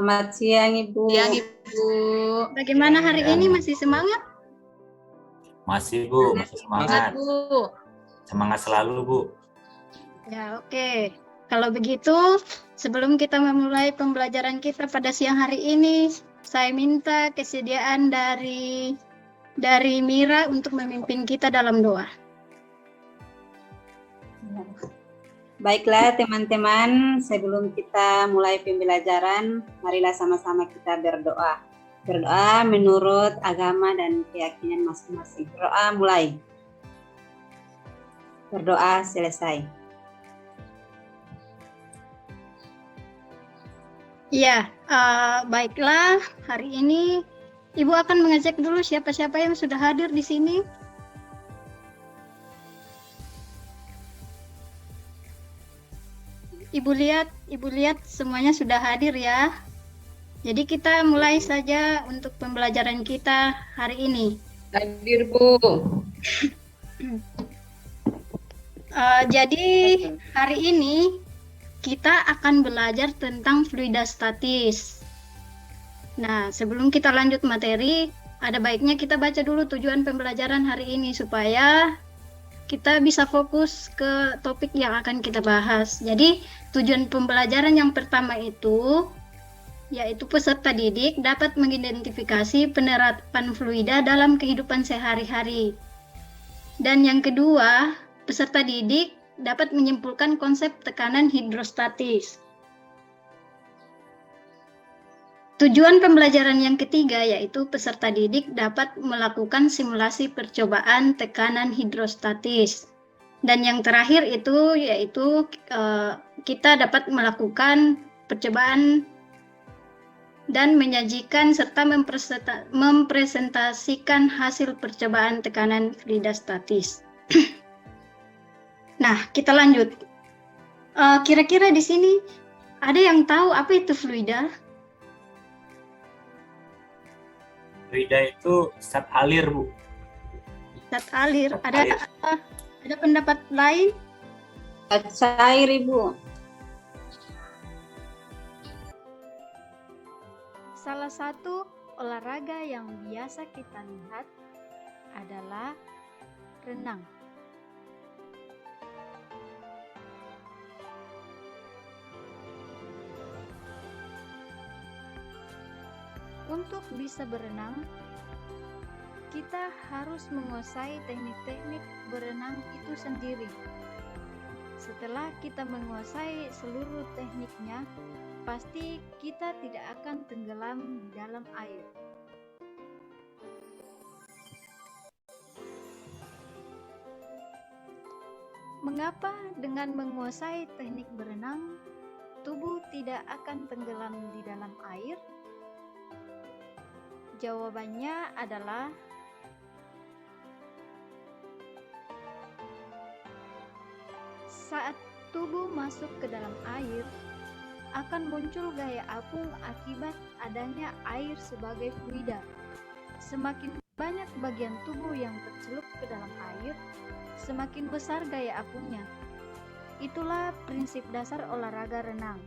Selamat siang, Ibu. Siang, Ibu. Bagaimana hari ini, masih semangat? Masih, Bu, masih semangat. Bu. Semangat selalu, Bu. Ya, oke. Kalau begitu, sebelum kita memulai pembelajaran kita pada siang hari ini, saya minta kesediaan dari Mira untuk memimpin kita dalam doa. Baiklah teman-teman, sebelum kita mulai pembelajaran, marilah sama-sama kita berdoa. Berdoa menurut agama dan keyakinan masing-masing. Berdoa mulai. Berdoa selesai. Ya, baiklah. Hari ini Ibu akan mengecek dulu siapa-siapa yang sudah hadir di sini. Ibu lihat semuanya sudah hadir ya. Jadi kita mulai saja untuk pembelajaran kita hari ini. Hadir, Bu. Jadi hari ini kita akan belajar tentang fluida statis. Nah, sebelum kita lanjut materi, ada baiknya kita baca dulu tujuan pembelajaran hari ini supaya kita bisa fokus ke topik yang akan kita bahas. Jadi, tujuan pembelajaran yang pertama itu, yaitu peserta didik dapat mengidentifikasi penerapan fluida dalam kehidupan sehari-hari. Dan yang kedua, peserta didik dapat menyimpulkan konsep tekanan hidrostatis. Tujuan pembelajaran yang ketiga yaitu peserta didik dapat melakukan simulasi percobaan tekanan hidrostatis. Dan yang terakhir itu yaitu kita dapat melakukan percobaan dan menyajikan serta mempresentasikan hasil percobaan tekanan fluida statis. Nah, kita lanjut. Kira-kira di sini ada yang tahu apa itu fluida? Fluida itu zat alir, Bu. Zat alir. Zat Ada alir. ada pendapat lain? Cair, Ibu. Salah satu olahraga yang biasa kita lihat adalah renang. Untuk bisa berenang, kita harus menguasai teknik-teknik berenang itu sendiri. Setelah kita menguasai seluruh tekniknya, pasti kita tidak akan tenggelam di dalam air. Mengapa dengan menguasai teknik berenang, tubuh tidak akan tenggelam di dalam air? Jawabannya adalah saat tubuh masuk ke dalam air, akan muncul gaya apung akibat adanya air sebagai fluida. Semakin banyak bagian tubuh yang tercelup ke dalam air, semakin besar gaya apungnya. Itulah prinsip dasar olahraga renang.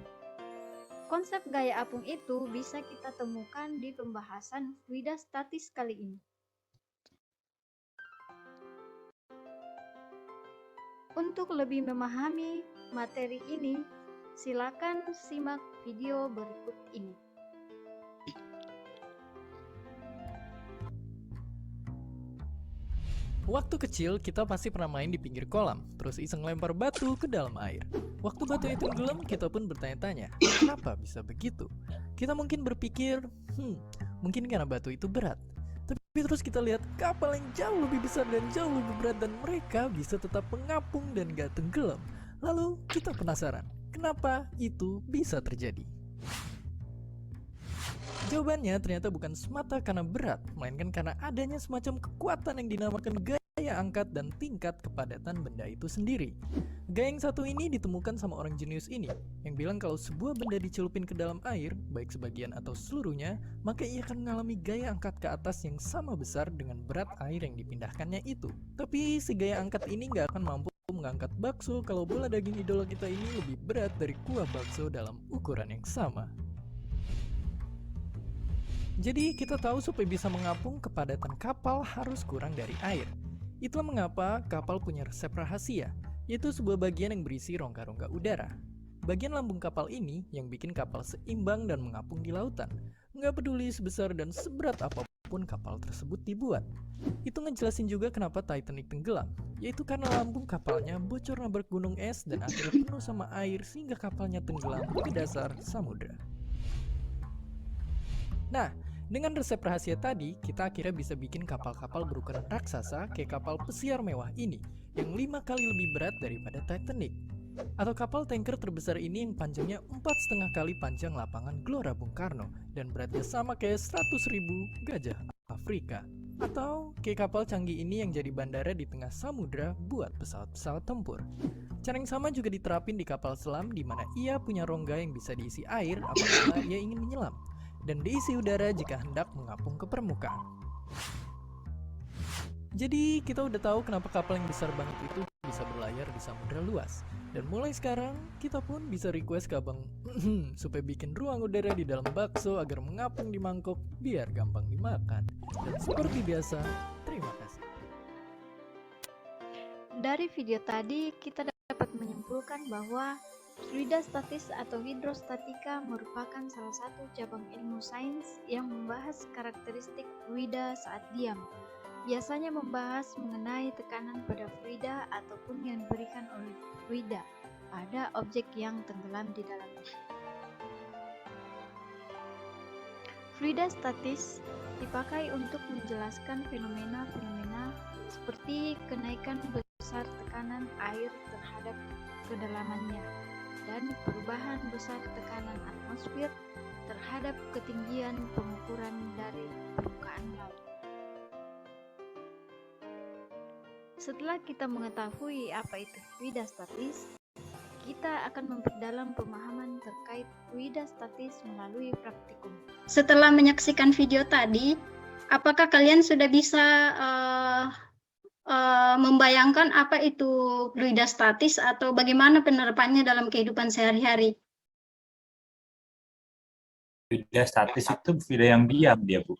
Konsep gaya apung itu bisa kita temukan di pembahasan fluida statis kali ini. Untuk lebih memahami materi ini, silakan simak video berikut ini. Waktu kecil, kita pasti pernah main di pinggir kolam, terus iseng lempar batu ke dalam air. Waktu batu itu tenggelam, kita pun bertanya-tanya, kenapa bisa begitu? Kita mungkin berpikir, mungkin karena batu itu berat. Tapi terus kita lihat kapal yang jauh lebih besar dan jauh lebih berat dan mereka bisa tetap mengapung dan gak tenggelam. Lalu kita penasaran, kenapa itu bisa terjadi? Jawabannya ternyata bukan semata karena berat, melainkan karena adanya semacam kekuatan yang dinamakan gaya angkat dan tingkat kepadatan benda itu sendiri. Gaya yang satu ini ditemukan sama orang jenius ini, yang bilang kalau sebuah benda dicelupin ke dalam air, baik sebagian atau seluruhnya, maka ia akan mengalami gaya angkat ke atas yang sama besar dengan berat air yang dipindahkannya itu. Tapi si gaya angkat ini nggak akan mampu mengangkat bakso kalau bola daging idola kita ini lebih berat dari kuah bakso dalam ukuran yang sama. Jadi kita tahu supaya bisa mengapung kepadatan kapal harus kurang dari air. Itulah mengapa kapal punya resep rahasia, yaitu sebuah bagian yang berisi rongga-rongga udara. Bagian lambung kapal ini yang bikin kapal seimbang dan mengapung di lautan. Nggak peduli sebesar dan seberat apapun kapal tersebut dibuat. Itu ngejelasin juga kenapa Titanic tenggelam, yaitu karena lambung kapalnya bocor nabrak gunung es dan akhirnya penuh sama air sehingga kapalnya tenggelam ke dasar samudra. Nah, dengan resep rahasia tadi, kita akhirnya bisa bikin kapal-kapal berukuran raksasa kayak kapal pesiar mewah ini, yang 5 kali lebih berat daripada Titanic. Atau kapal tanker terbesar ini yang panjangnya 4,5 kali panjang lapangan Gelora Bung Karno dan beratnya sama kayak 100.000 gajah Afrika. Atau kayak kapal canggih ini yang jadi bandara di tengah samudra buat pesawat-pesawat tempur. Cara yang sama juga diterapin di kapal selam di mana ia punya rongga yang bisa diisi air apabila ia ingin menyelam dan diisi udara jika hendak mengapung ke permukaan. Jadi kita udah tahu kenapa kapal yang besar banget itu bisa berlayar di samudra luas. Dan mulai sekarang kita pun bisa request ke abang supaya bikin ruang udara di dalam bakso agar mengapung di mangkok biar gampang dimakan. Dan seperti biasa, terima kasih. Dari video tadi kita dapat menyimpulkan bahwa fluidastatis atau hidrostatika merupakan salah satu cabang ilmu sains yang membahas karakteristik fluida saat diam. Biasanya membahas mengenai tekanan pada fluida ataupun yang diberikan oleh fluida pada objek yang tenggelam di dalamnya. Fluidastatis dipakai untuk menjelaskan fenomena-fenomena seperti kenaikan besar tekanan air terhadap kedalamannya dan perubahan besar tekanan atmosfer terhadap ketinggian pengukuran dari permukaan laut. Setelah kita mengetahui apa itu fluidastatis, kita akan memperdalam pemahaman terkait fluidastatis melalui praktikum. Setelah menyaksikan video tadi, apakah kalian sudah bisa membayangkan apa itu fluidastatis atau bagaimana penerapannya dalam kehidupan sehari-hari? Fluidastatis itu fluida yang diam dia, Bu.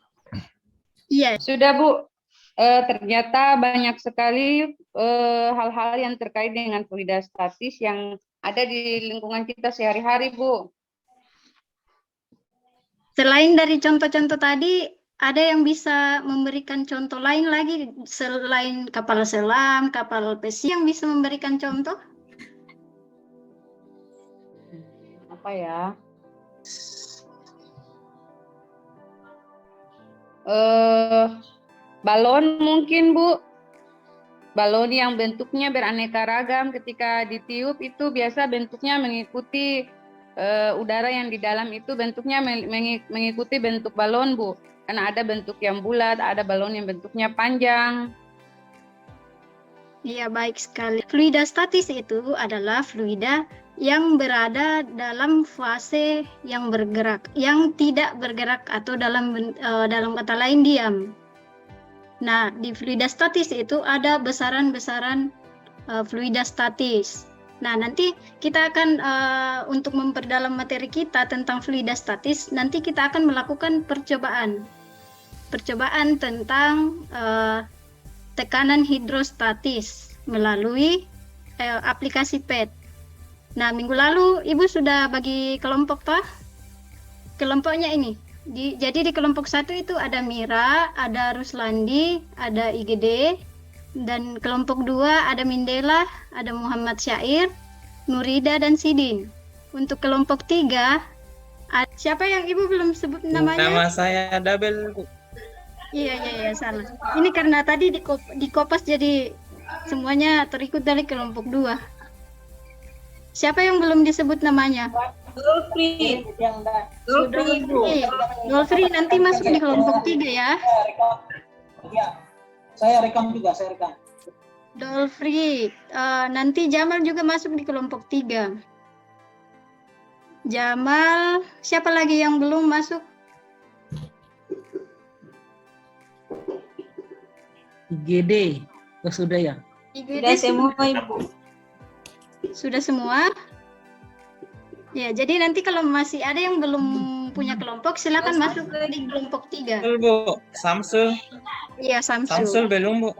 Iya, Sudah, Bu. Ternyata banyak sekali hal-hal yang terkait dengan fluidastatis yang ada di lingkungan kita sehari-hari, Bu. selain dari contoh-contoh tadi, ada yang bisa memberikan contoh lain lagi selain kapal selam, kapal pesiar yang bisa memberikan contoh? Apa ya? Balon mungkin, Bu. Balon yang bentuknya beraneka ragam ketika ditiup itu biasa bentuknya mengikuti udara yang di dalam itu bentuknya mengikuti bentuk balon, Bu. Karena ada bentuk yang bulat, ada balon yang bentuknya panjang. Iya, baik sekali. Fluidastatis itu adalah fluida yang berada dalam fase yang bergerak, yang tidak bergerak atau dalam kata lain diam. Nah, di fluidastatis itu ada besaran-besaran fluidastatis. Nah, nanti kita akan untuk memperdalam materi kita tentang fluidastatis, nanti kita akan melakukan percobaan tentang tekanan hidrostatis melalui aplikasi PET. Nah, minggu lalu Ibu sudah bagi kelompok toh? Kelompoknya ini. Jadi di kelompok 1 itu ada Mira, ada Ruslandi, ada IGD, dan kelompok 2 ada Mindela, ada Muhammad Syair, Nurida, dan Sidin. Untuk kelompok 3, siapa yang Ibu belum sebut namanya? Nama saya Dabel, Bu. Iya, salah. Ini karena tadi di Kopas jadi semuanya terikut dari kelompok 2. Siapa yang belum disebut namanya? Dolphy. Dolphy nanti masuk di kelompok 3 ya. Saya rekam juga, saya rekam. Dolphy, nanti Jamal juga masuk di kelompok 3. Jamal, siapa lagi yang belum masuk? IGD, sudah ya? IGD Sudah semua, Ibu. Sudah semua? Ya, jadi nanti kalau masih ada yang belum punya kelompok, silakan masuk di kelompok 3. Samsul, Bu. Samsul. Iya, Samsul. Samsul belum, Bu.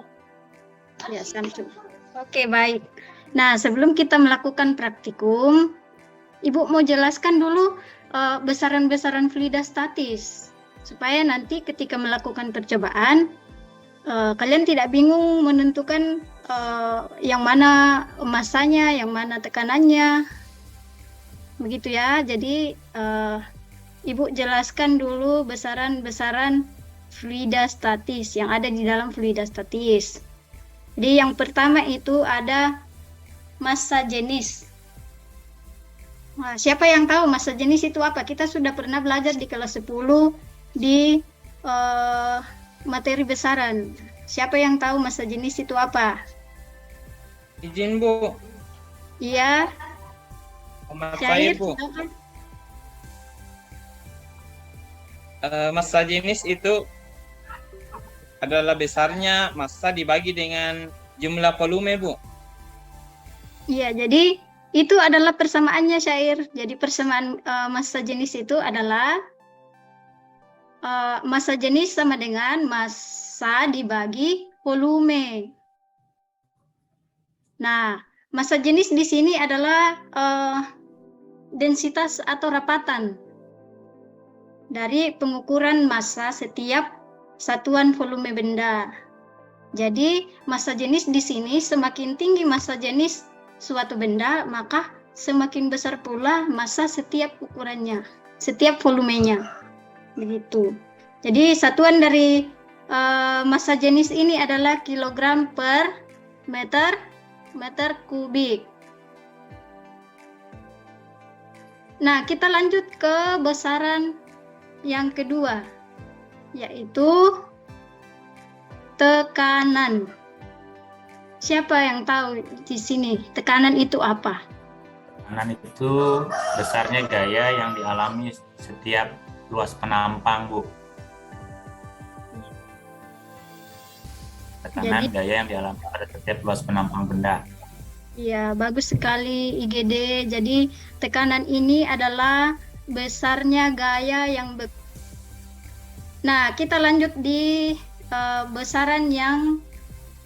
Ya, Samsul. Oke, baik. Nah, sebelum kita melakukan praktikum, Ibu mau jelaskan dulu besaran-besaran fluida statis, supaya nanti ketika melakukan percobaan, kalian tidak bingung menentukan yang mana masanya, yang mana tekanannya. Begitu ya. Jadi Ibu jelaskan dulu besaran-besaran fluida statis yang ada di dalam fluida statis. Jadi yang pertama itu ada massa jenis. Nah, siapa yang tahu massa jenis itu apa? Kita sudah pernah belajar di kelas 10 di materi besaran. Siapa yang tahu massa jenis itu apa? Izin, Bu. Iya. Maaf Syahir, saya, Bu. silakan. Massa jenis itu adalah besarnya massa dibagi dengan jumlah volume, Bu. Iya, jadi itu adalah persamaannya, Syair. Jadi persamaan massa jenis itu adalah massa jenis sama dengan massa dibagi volume. Nah, massa jenis di sini adalah densitas atau rapatan dari pengukuran massa setiap satuan volume benda. Jadi, massa jenis di sini semakin tinggi massa jenis suatu benda, maka semakin besar pula massa setiap ukurannya, setiap volumenya. Begitu. Jadi, satuan dari massa jenis ini adalah kilogram per meter kubik. Nah, kita lanjut ke besaran yang kedua, yaitu tekanan. Siapa yang tahu di sini tekanan itu apa? Tekanan itu besarnya gaya yang dialami setiap luas penampang, Bu. Tekanan gaya yang dialami pada setiap luas penampang benda. Iya, bagus sekali IGD. Jadi tekanan ini adalah besarnya gaya yang Nah, kita lanjut di besaran yang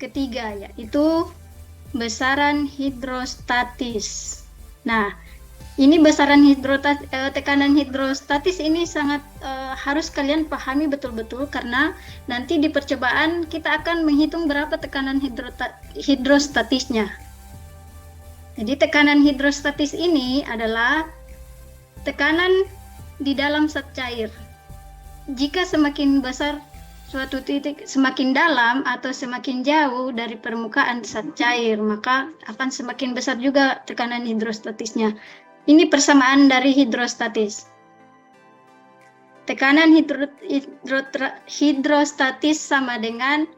ketiga, yaitu besaran hidrostatis. Nah, ini besaran tekanan hidrostatis ini sangat harus kalian pahami betul-betul, karena nanti di percobaan kita akan menghitung berapa tekanan hidrostatisnya. Jadi tekanan hidrostatis ini adalah tekanan di dalam zat cair. Jika semakin besar suatu titik, semakin dalam atau semakin jauh dari permukaan zat cair, maka akan semakin besar juga tekanan hidrostatisnya. Ini persamaan dari hidrostatis. Tekanan hidrostatis sama dengan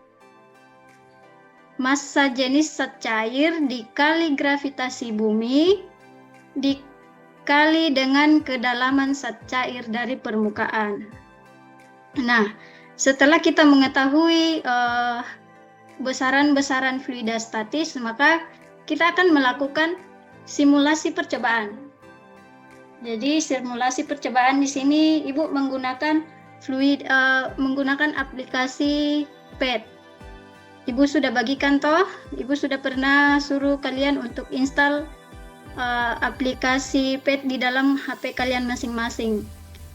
massa jenis zat cair dikali gravitasi bumi dikali dengan kedalaman zat cair dari permukaan. Nah, setelah kita mengetahui besaran-besaran fluida statis, maka kita akan melakukan simulasi percobaan. Jadi simulasi percobaan di sini Ibu menggunakan menggunakan aplikasi PET. Ibu sudah bagikan toh? Ibu sudah pernah suruh kalian untuk install aplikasi PET di dalam HP kalian masing-masing.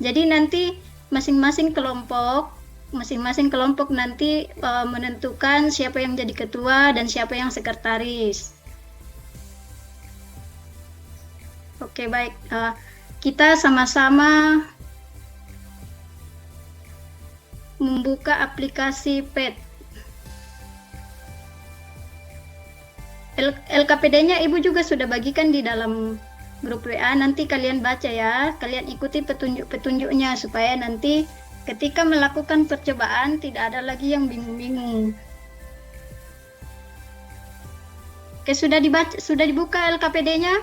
Jadi nanti masing-masing kelompok nanti menentukan siapa yang jadi ketua dan siapa yang sekretaris. Oke, baik. Kita sama-sama membuka aplikasi PET. LKPD-nya Ibu juga sudah bagikan di dalam grup WA. Nanti kalian baca ya, kalian ikuti petunjuk-petunjuknya supaya nanti ketika melakukan percobaan tidak ada lagi yang bingung-bingung. Oke, sudah dibuka LKPD-nya?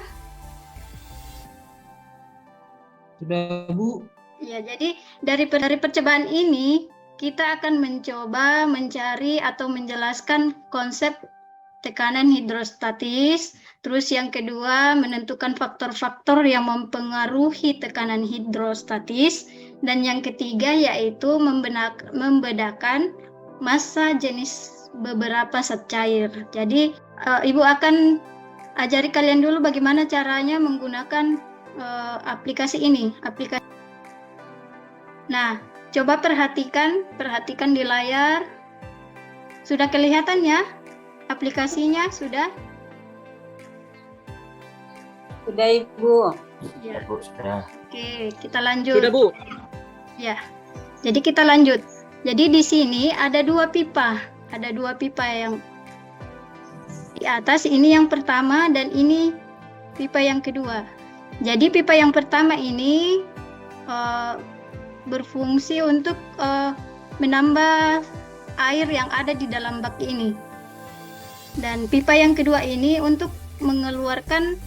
Sudah, Bu. Ya, jadi dari percobaan ini kita akan mencoba mencari atau menjelaskan konsep tekanan hidrostatis. Terus yang kedua, menentukan faktor-faktor yang mempengaruhi tekanan hidrostatis. Dan yang ketiga yaitu membedakan massa jenis beberapa zat cair. Jadi Ibu akan ajari kalian dulu bagaimana caranya menggunakan aplikasi ini. Nah, coba perhatikan di layar. Sudah kelihatan ya aplikasinya? Sudah? Sudah Ibu. Ya. Bu, sudah. Oke, kita lanjut. Sudah, Bu. Ya. Jadi kita lanjut. Jadi di sini ada dua pipa. Ada dua pipa yang di atas, ini yang pertama dan ini pipa yang kedua. Jadi pipa yang pertama ini berfungsi untuk menambah air yang ada di dalam bak ini. Dan pipa yang kedua ini untuk mengeluarkan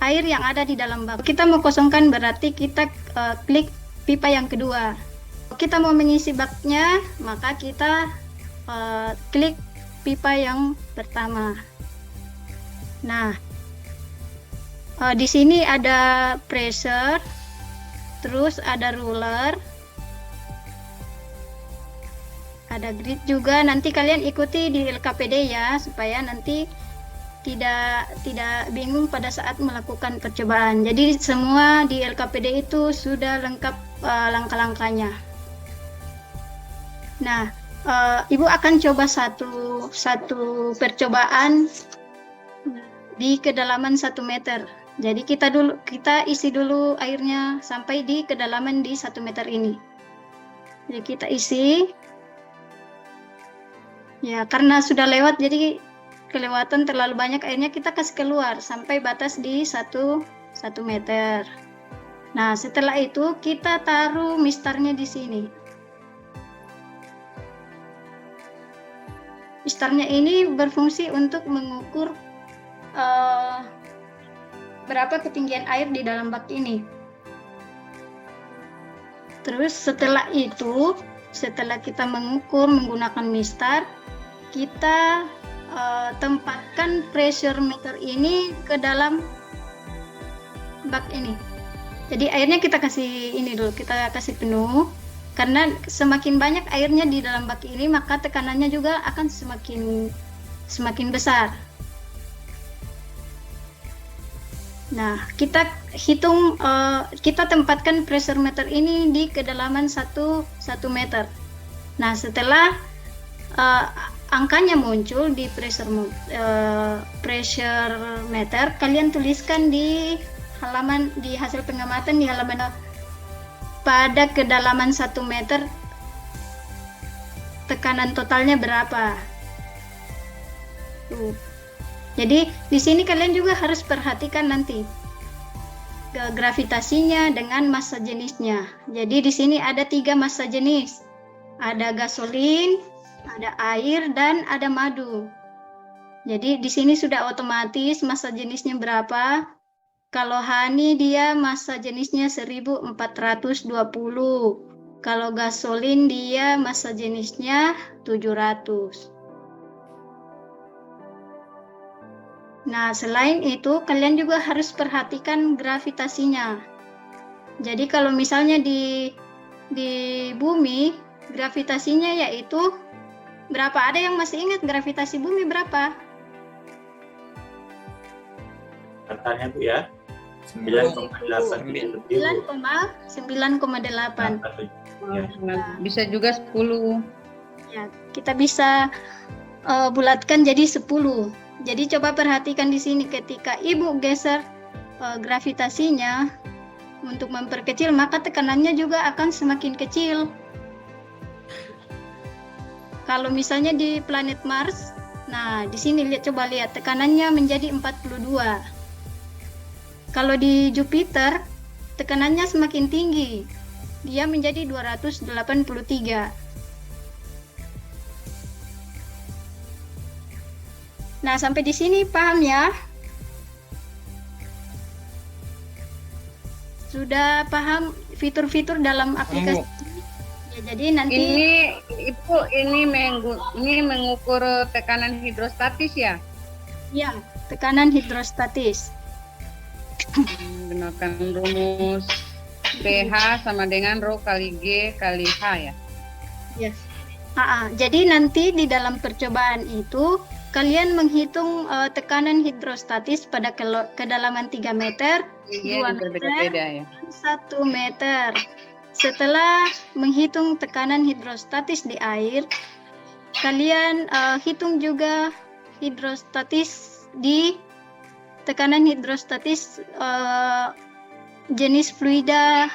air yang ada di dalam bak. Kita mau kosongkan berarti kita klik pipa yang kedua. Kita mau mengisi baknya, maka kita klik pipa yang pertama. Nah, di sini ada pressure, terus ada ruler, ada grid juga. Nanti kalian ikuti di LKPD ya, supaya nanti tidak bingung pada saat melakukan percobaan. Jadi semua di LKPD itu sudah lengkap langkah-langkahnya. Nah, Ibu akan coba satu percobaan di kedalaman 1 meter. Jadi kita isi dulu airnya sampai di kedalaman di 1 meter ini. Jadi kita isi. Ya, karena sudah lewat jadi kelewatan terlalu banyak airnya, kita kasih keluar sampai batas di 1 meter. Nah, setelah itu kita taruh mistarnya di sini. Mistarnya ini berfungsi untuk mengukur berapa ketinggian air di dalam bak ini. Terus setelah itu, setelah kita mengukur menggunakan mistar, kita tempatkan pressure meter ini ke dalam bak ini. Jadi airnya kita kasih ini dulu, kita kasih penuh. Karena semakin banyak airnya di dalam bak ini, maka tekanannya juga akan semakin besar. Nah, kita hitung, kita tempatkan pressure meter ini di kedalaman 1 meter. Nah, setelah angkanya muncul di pressure meter, kalian tuliskan di hasil pengamatan di halaman pada kedalaman 1 meter tekanan totalnya berapa. Tuh. Jadi di sini kalian juga harus perhatikan nanti gravitasinya dengan massa jenisnya. Jadi di sini ada 3 massa jenis. Ada gasolin, ada air, dan ada madu. Jadi di sini sudah otomatis massa jenisnya berapa. Kalau honey dia massa jenisnya 1420. Kalau gasolin dia massa jenisnya 700. Nah, selain itu kalian juga harus perhatikan gravitasinya. Jadi kalau misalnya di bumi, gravitasinya yaitu berapa? Ada yang masih ingat gravitasi bumi berapa? Katanya Bu ya, 9,8 lebih. 9,8. Ya. Bisa juga 10. Ya, kita bisa bulatkan jadi 10. Jadi coba perhatikan di sini ketika Ibu geser gravitasinya untuk memperkecil, maka tekanannya juga akan semakin kecil. Kalau misalnya di planet Mars, nah di sini coba lihat tekanannya menjadi 42. Kalau di Jupiter, tekanannya semakin tinggi. Dia menjadi 283. Nah, sampai di sini paham ya? Sudah paham fitur-fitur dalam aplikasi? Ya, jadi nanti ini mengukur tekanan hidrostatis ya? ya, tekanan hidrostatis. Gunakan rumus PH sama dengan rho kali G kali H ya. Yes. Jadi nanti di dalam percobaan itu kalian menghitung tekanan hidrostatis pada kedalaman 3 meter, Ini 2 meter, berbeda-beda ya. 1 meter. Setelah menghitung tekanan hidrostatis di air, kalian hitung juga tekanan hidrostatis jenis fluida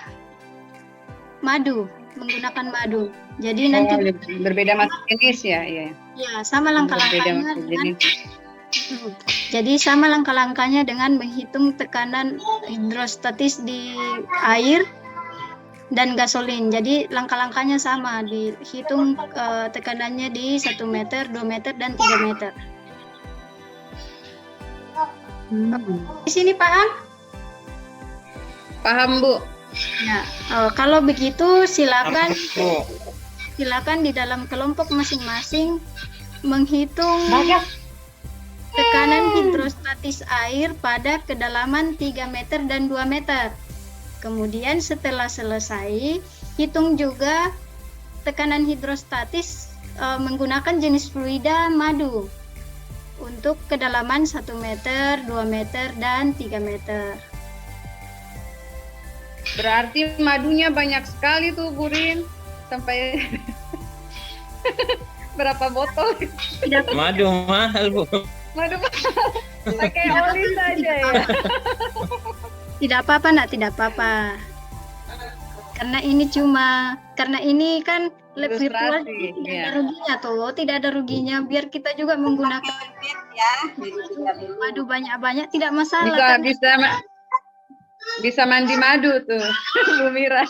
madu, menggunakan madu. Jadi nanti Berbeda masuk jenis ya, iya. ya sama Berbeda langkah-langkahnya masuk dengan jenis. Jadi sama langkah-langkahnya dengan menghitung tekanan hidrostatis di air dan gasolin. Jadi langkah-langkahnya sama, dihitung tekanannya di 1 meter, 2 meter, dan 3 meter. Di sini paham? Paham, Bu? Ya. Kalau begitu silakan Bu. di dalam kelompok masing-masing menghitung tekanan hidrostatis air pada kedalaman 3 meter dan 2 meter. Kemudian setelah selesai, hitung juga tekanan hidrostatis menggunakan jenis fluida madu untuk kedalaman 1 meter, 2 meter, dan 3 meter. Berarti madunya banyak sekali tuh, Bu Rin. Sampai berapa botol? Madu mahal, Bu. Madu pakai oli saja ya. Tidak apa-apa, nak, tidak apa-apa. Karena ini kan lab virtual, Ilustrasi, tidak ya. ada ruginya tuh, tidak ada ruginya. Biar kita juga menggunakan Ya, jadi 30. madu banyak-banyak, tidak masalah. Bisa mandi madu tuh, Bu Mira.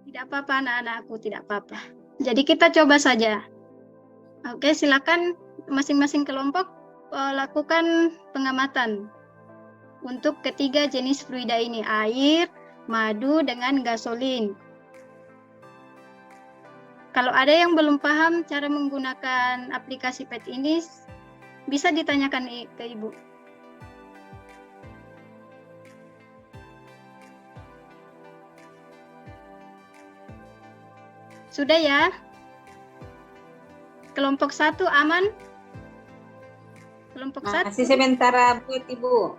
Tidak apa-apa, anak-anakku, tidak apa-apa. Jadi kita coba saja. Oke, silakan masing-masing kelompok lakukan pengamatan untuk ketiga jenis fluida ini, air, madu, dengan gasolin. Kalau ada yang belum paham cara menggunakan aplikasi PET ini, bisa ditanyakan ke Ibu. Sudah ya? Kelompok 1 aman? Kelompok 1. Masih sementara buat Ibu.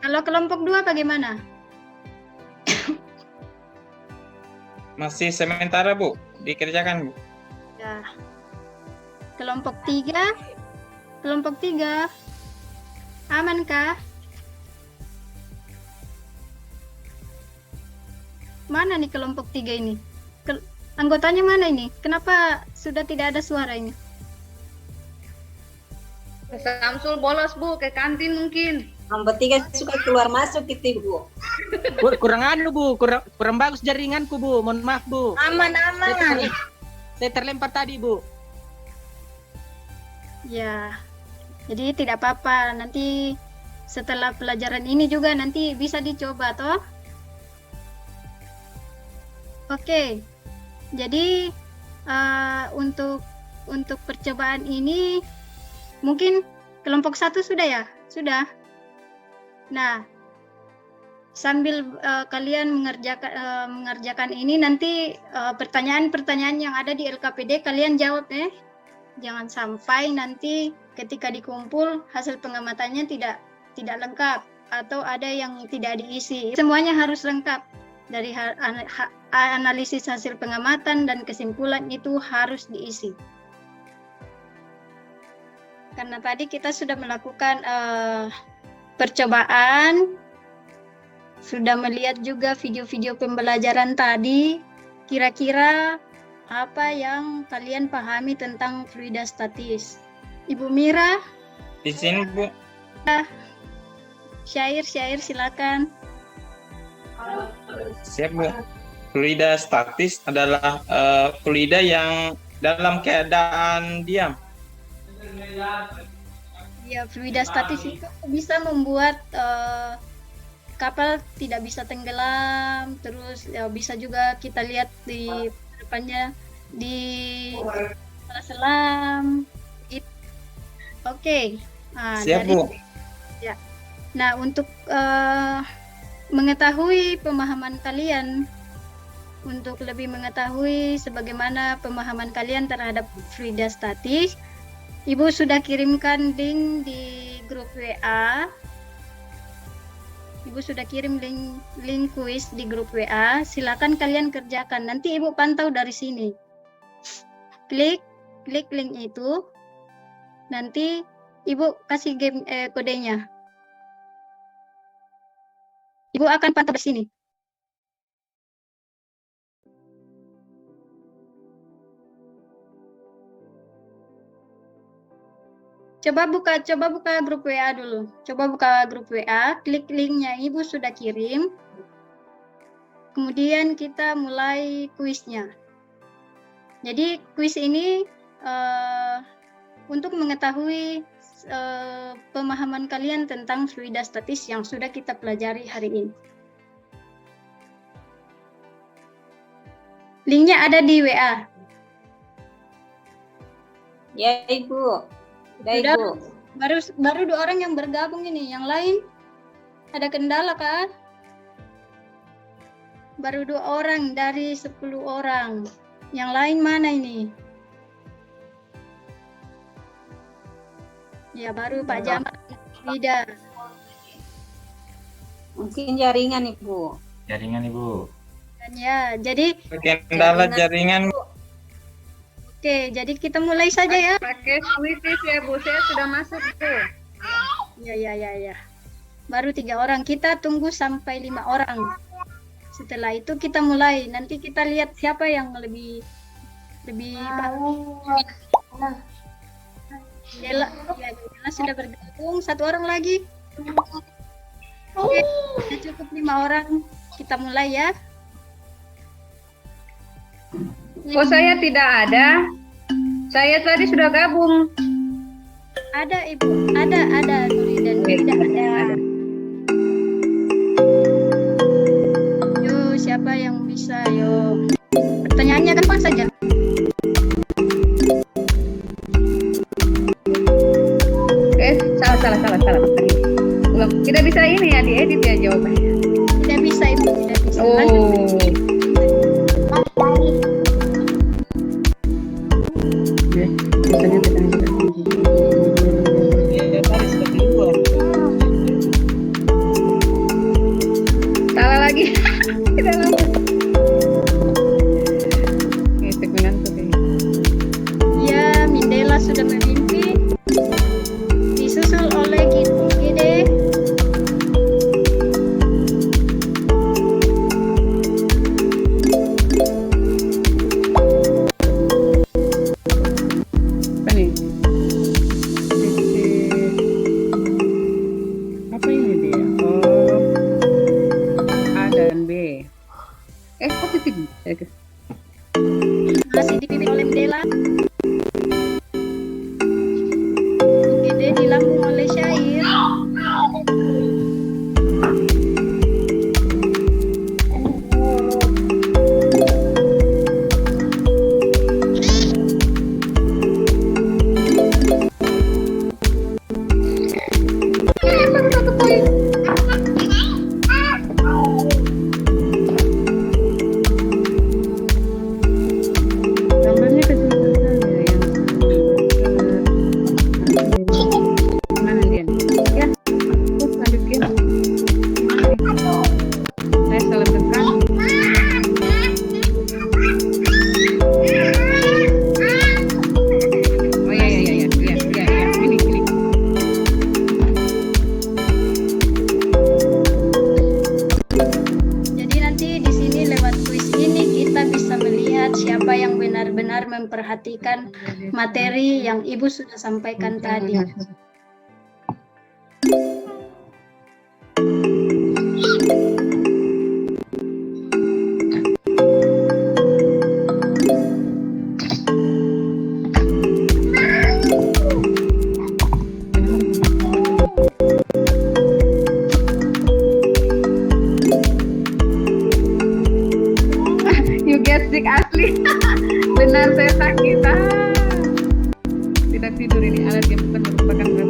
Kalau kelompok 2 bagaimana? Masih sementara, Bu. Dikerjakan, Bu. Ya. Kelompok 3. Kelompok 3. Amankah? Mana nih kelompok 3 ini? Anggotanya mana ini? Kenapa sudah tidak ada suara ini? Samsul bolos, Bu, ke kantin mungkin. Kelompok 3 suka keluar masuk gitu, Ibu. Kurang Bu, kurang bagus jaringanku, Bu. Mohon maaf, Bu. Aman. Saya terlempar tadi, Bu. Ya. Jadi tidak apa-apa. Nanti setelah pelajaran ini juga nanti bisa dicoba toh. Oke. Jadi untuk percobaan ini mungkin kelompok 1 sudah ya? Sudah. Nah, sambil kalian mengerjakan ini, nanti pertanyaan-pertanyaan yang ada di LKPD kalian jawab ya. Jangan sampai nanti ketika dikumpul hasil pengamatannya tidak lengkap atau ada yang tidak diisi. Semuanya harus lengkap. Dari analisis hasil pengamatan dan kesimpulan itu harus diisi. Karena tadi kita sudah melakukan percobaan, sudah melihat juga video-video pembelajaran tadi, kira-kira apa yang kalian pahami tentang fluida statis? Ibu Mira, Izin, Bu. Syair silakan. Siap, Bu. Fluida statis adalah fluida yang dalam keadaan diam. Ya, fluida statis itu bisa membuat kapal tidak bisa tenggelam, terus ya, bisa juga kita lihat di depannya di selam. Oke. Nah, Siap, Bu. Nah, untuk mengetahui pemahaman kalian, untuk lebih mengetahui sebagaimana pemahaman kalian terhadap fluida statis, Ibu sudah kirimkan link di grup WA. Ibu sudah kirim link kuis di grup WA. Silakan kalian kerjakan. Nanti Ibu pantau dari sini. Klik link itu. Nanti Ibu kasih kodenya. Ibu akan pantau di sini. Coba buka grup WA dulu. Coba buka grup WA, klik linknya Ibu sudah kirim. Kemudian kita mulai kuisnya. Jadi kuis ini untuk mengetahui pemahaman kalian tentang fluida statis yang sudah kita pelajari hari ini. Linknya ada di WA. Ya, Ibu. Udah, Sudah, Ibu. baru 2 orang yang bergabung ini. Yang lain ada kendala kah? Baru 2 orang dari 10 orang. Yang lain mana ini? Ya, baru Pak Jamal. Tidak. Mungkin jaringan, Ibu. Jaringan, Ibu. Dan ya, jadi Kendala jaringan. oke, jadi kita mulai saja ya. Pakai Swiss ya Bu, saya sudah masuk Bu. Ya. Baru 3 orang. Kita tunggu sampai 5 orang. Setelah itu kita mulai. Nanti kita lihat siapa yang lebih Jela sudah bergabung. 1 orang lagi. Oke, sudah cukup 5 orang. Kita mulai ya. Kok saya tidak ada? Saya tadi sudah gabung. Ada Ibu, ada Nuri dan tidak ada. Yo, siapa yang bisa yo? Pertanyaannya gampang saja. Salah. Ulang. Tidak bisa ini ya, diedit ya jawabannya. Tidak bisa Ibu, tidak bisa. Oh. Salah lagi. Tidak lama. Ini segmen tuh kayaknya. Ya, Mindela sudah memimpin. Disusul oleh Gide. Apa nih? Apa ini dia? Oh, A dan B. Positif. Masih dipimpin oleh Mindela. Gide dilambung oleh Syair. Gambarnya kecil-kecil ya, yang mana dia? Ya, lanjutin. Saya salah tekan. Oh ya, ini. Jadi nanti di sini lewat kuis ini kita bisa melihat siapa yang benar-benar memperhatikan materi yang Ibu sudah sampaikan tadi. You get sick asli. Benar saya sakit. Tidak tidur ini alat yang bukan merupakan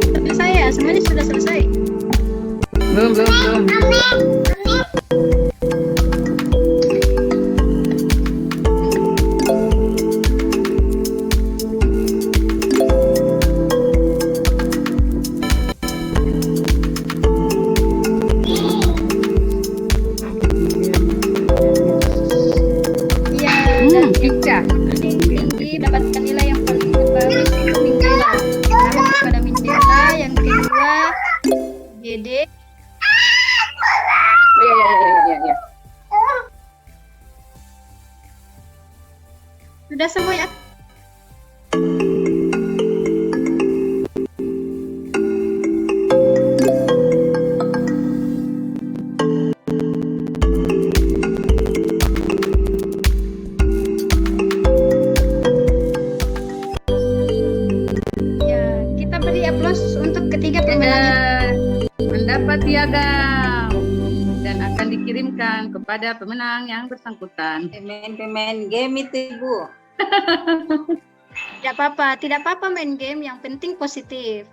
dapat piagam dan akan dikirimkan kepada pemenang yang bersangkutan. Pemain game itu Ibu. Tidak apa-apa main game, yang penting positif.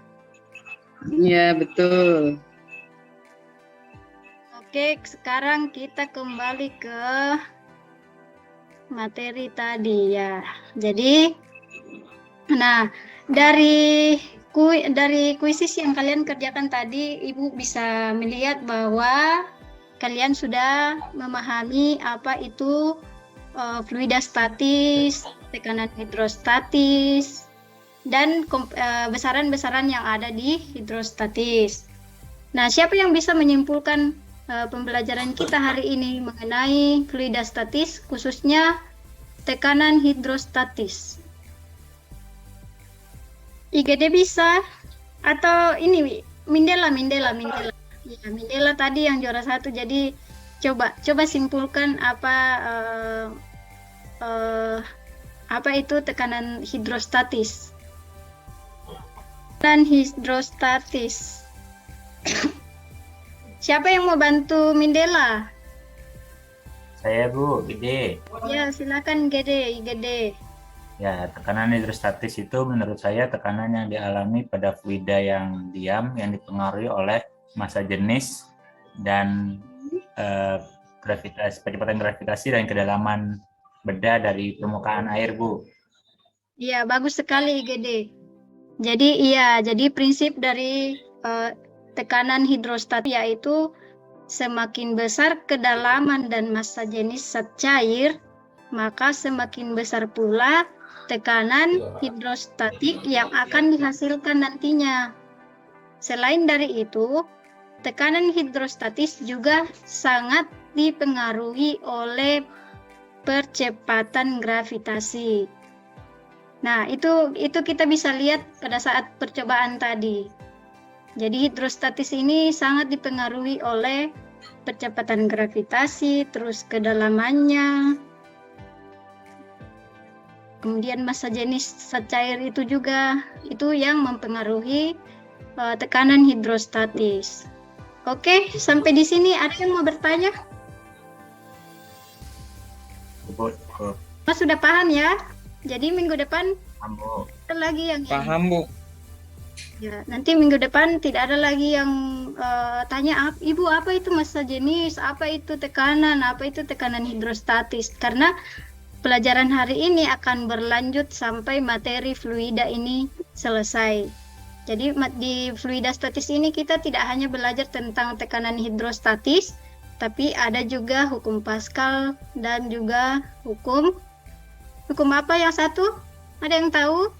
Iya, betul. Oke, sekarang kita kembali ke materi tadi ya. Jadi, nah dari kuisis yang kalian kerjakan tadi, Ibu bisa melihat bahwa kalian sudah memahami apa itu fluida statis, tekanan hidrostatis, dan besaran-besaran yang ada di hidrostatis. Nah, siapa yang bisa menyimpulkan pembelajaran kita hari ini mengenai fluida statis, khususnya tekanan hidrostatis? IGD bisa, atau ini Mindela. Ya, Mindela tadi yang juara 1. Jadi coba simpulkan apa itu tekanan hidrostatis. Tekanan hidrostatis. Siapa yang mau bantu Mindela? Saya Bu, Gede. Ya, silakan IGD. Ya, tekanan hidrostatis itu menurut saya tekanan yang dialami pada fluida yang diam yang dipengaruhi oleh massa jenis dan percepatan gravitasi dan kedalaman beda dari permukaan air, Bu. Iya, bagus sekali IGD. Jadi prinsip dari tekanan hidrostatis yaitu semakin besar kedalaman dan massa jenis zat cair, maka semakin besar pula tekanan hidrostatik yang akan dihasilkan nantinya. Selain dari itu, tekanan hidrostatis juga sangat dipengaruhi oleh percepatan gravitasi. Nah, itu kita bisa lihat pada saat percobaan tadi. Jadi hidrostatis ini sangat dipengaruhi oleh percepatan gravitasi, terus kedalamannya, kemudian massa jenis zat cair itu juga, itu yang mempengaruhi tekanan hidrostatis. Oke, sampai di sini ada yang mau bertanya? Mas sudah paham ya? Jadi minggu depan ada lagi yang Paham, Bu. ya, nanti minggu depan tidak ada lagi yang tanya, Ibu apa itu massa jenis, apa itu tekanan hidrostatis, karena pelajaran hari ini akan berlanjut sampai materi fluida ini selesai. Jadi di fluida statis ini kita tidak hanya belajar tentang tekanan hidrostatis, tapi ada juga hukum Pascal dan juga hukum apa yang satu? Ada yang tahu?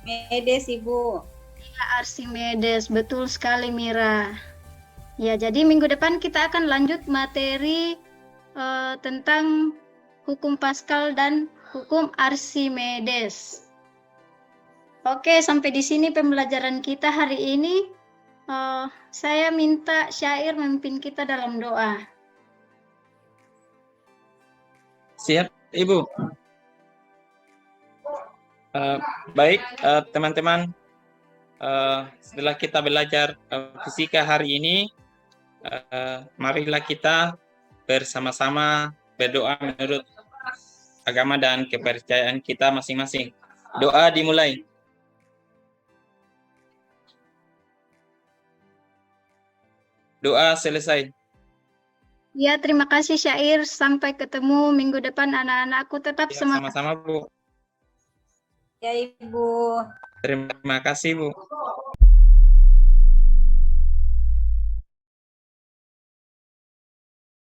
Archimedes Ibu. Ya, Archimedes, betul sekali Mira. Ya, jadi minggu depan kita akan lanjut materi tentang hukum Pascal dan hukum Archimedes. Oke, sampai di sini pembelajaran kita hari ini. Saya minta Syair memimpin kita dalam doa. Siap, Ibu. Baik, teman-teman. Setelah kita belajar fisika hari ini, marilah kita bersama-sama berdoa menurut agama dan kepercayaan kita masing-masing. Doa dimulai. Doa selesai. Ya, terima kasih Syair. Sampai ketemu minggu depan anak-anakku. Tetap Ya, semangat. sama-sama, Bu. Ya Ibu. Terima kasih, Bu.